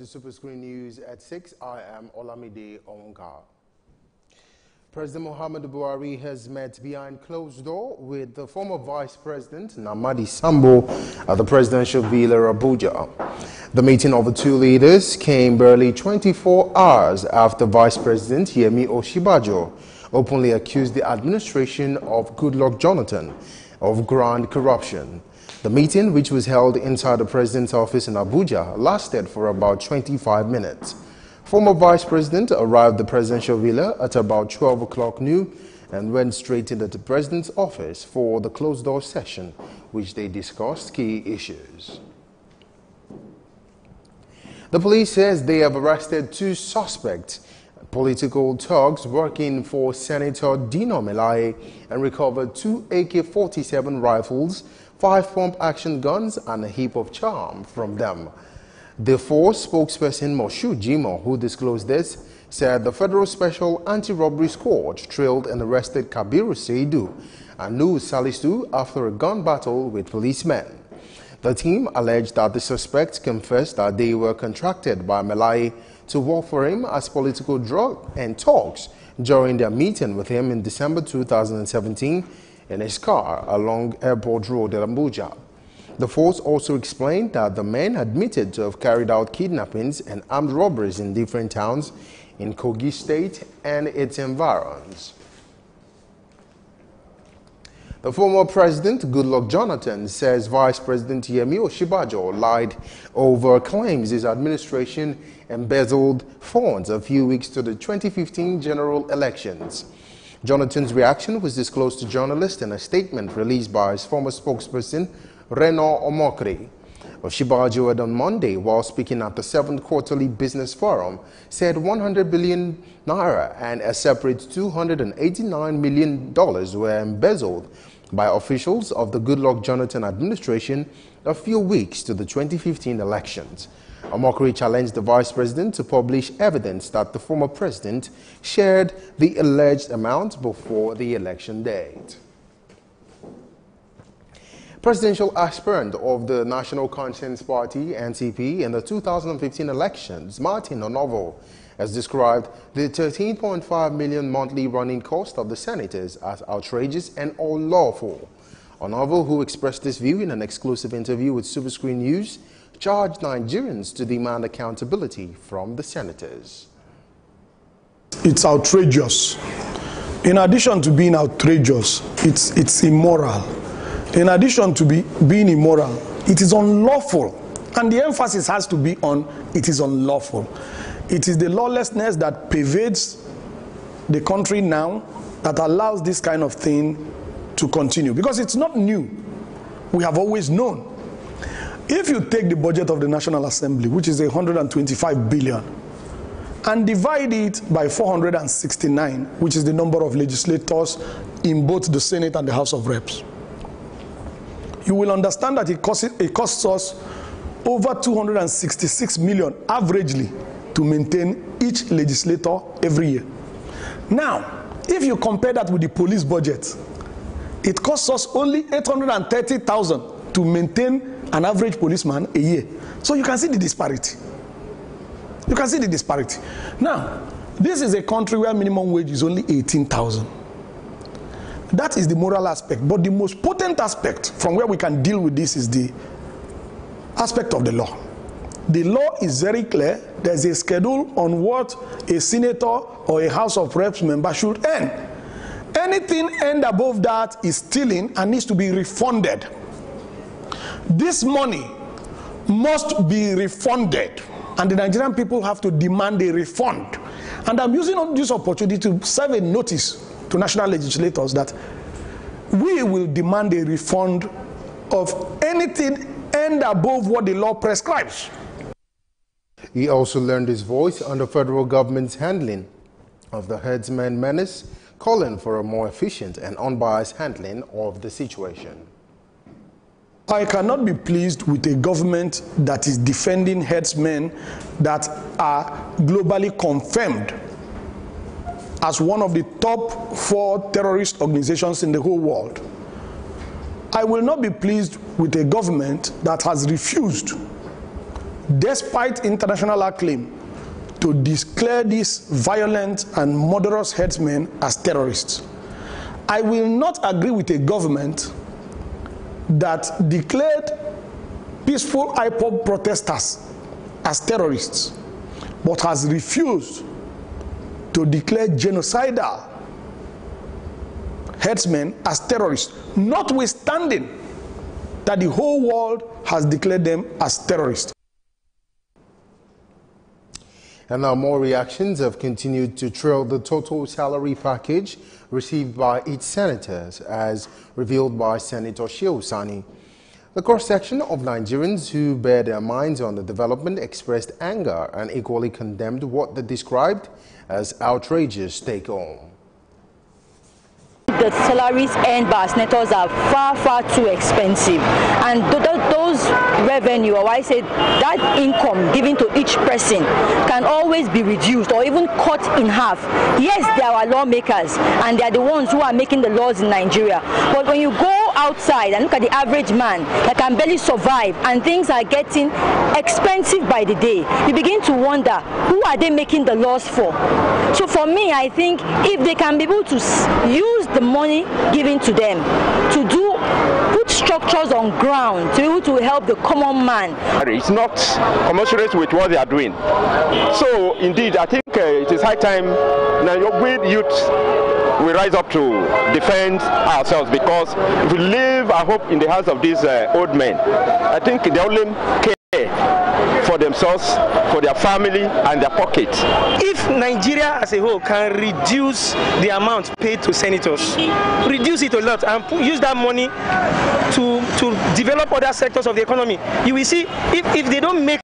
Superscreen News at 6. I am Olamide Onga. President Muhammadu Buhari has met behind closed door with the former Vice President Namadi Sambo at the Presidential Villa Abuja. The meeting of the two leaders came barely 24 hours after Vice President Yemi Osinbajo openly accused the administration of Goodluck Jonathan of grand corruption. The meeting, which was held inside the President's office in Abuja, lasted for about 25 minutes. Former Vice President arrived at the Presidential Villa at about 12 o'clock noon and went straight into the President's office for the closed-door session, which they discussed key issues. The police says they have arrested two suspects, political thugs working for Senator Dino Melaye, and recovered two AK-47 rifles, 5 pump-action guns, and a heap of charm from them. The Force spokesperson Moshood Jimoh, who disclosed this, said the Federal Special Anti-Robbery Squad trailed and arrested Kabiru Seidu and Nuhu Salisu after a gun battle with policemen. The team alleged that the suspects confessed that they were contracted by Melaye to work for him as political drug and talks during their meeting with him in December 2017 in his car along Airport Road in Abuja. The Force also explained that the men admitted to have carried out kidnappings and armed robberies in different towns in Kogi State and its environs. The former President Goodluck Jonathan says Vice President Yemi Osinbajo lied over claims his administration embezzled funds a few weeks to the 2015 general elections. Jonathan's reaction was disclosed to journalists in a statement released by his former spokesperson, Reno Omokri. Osinbajo had on Monday, while speaking at the 7th Quarterly Business Forum, said 100 billion naira and a separate $289 million were embezzled by officials of the Goodluck Jonathan administration a few weeks to the 2015 elections. Omokri challenged the vice president to publish evidence that the former president shared the alleged amount before the election date. Presidential aspirant of the National Conscience Party, NCP, in the 2015 elections, Martin Onovo, has described the 13.5 million monthly running cost of the senators as outrageous and unlawful. Onovo, who expressed this view in an exclusive interview with Superscreen News, charged Nigerians to demand accountability from the senators. It's outrageous. In addition to being outrageous, it's immoral. In addition to being immoral, it is unlawful. And the emphasis has to be on it is unlawful. It is the lawlessness that pervades the country now that allows this kind of thing to continue. Because it's not new. We have always known. If you take the budget of the National Assembly, which is 125 billion, and divide it by 469, which is the number of legislators in both the Senate and the House of Reps, you will understand that it costs us over 266 million averagely to maintain each legislator every year. Now, if you compare that with the police budget, it costs us only 830,000 to maintain an average policeman a year. So you can see the disparity. You can see the disparity. Now, this is a country where minimum wage is only 18,000. That is the moral aspect. But the most potent aspect from where we can deal with this is the aspect of the law. The law is very clear. There's a schedule on what a senator or a House of Reps member should earn. Anything earned above that is stealing and needs to be refunded. This money must be refunded, and the Nigerian people have to demand a refund. And I'm using this opportunity to serve a notice to national legislators that we will demand a refund of anything earned above what the law prescribes. He also learned his voice on the federal government's handling of the herdsmen menace, calling for a more efficient and unbiased handling of the situation. I cannot be pleased with a government that is defending herdsmen that are globally confirmed as one of the top 4 terrorist organizations in the whole world. I will not be pleased with a government that has refused despite international acclaim, to declare these violent and murderous headsmen as terrorists. I will not agree with a government that declared peaceful IPOB protesters as terrorists, but has refused to declare genocidal headsmen as terrorists, notwithstanding that the whole world has declared them as terrorists. And now more reactions have continued to trail the total salary package received by each senators, as revealed by Senator Shehu Sani. The cross-section of Nigerians who bear their minds on the development expressed anger and equally condemned what they described as outrageous take-home. The salaries earned by senators are far too expensive, and those revenue, or I say that income given to each person, can always be reduced or even cut in half. Yes, they are our lawmakers and they are the ones who are making the laws in Nigeria, but when you go outside and look at the average man that can barely survive and things are getting expensive by the day, you begin to wonder, who are they making the laws for? So for me, I think if they can be able to use the money given to them to put structures on ground to be able to help the common man. It's not commensurate with what they are doing. So indeed, I think it is high time we youth we rise up to defend ourselves, because if we leave our hope in the hands of these old men, I think they only care for themselves, for their family and their pocket. If Nigeria as a whole can reduce the amount paid to senators, reduce it a lot, and use that money to develop other sectors of the economy, you will see if they don't make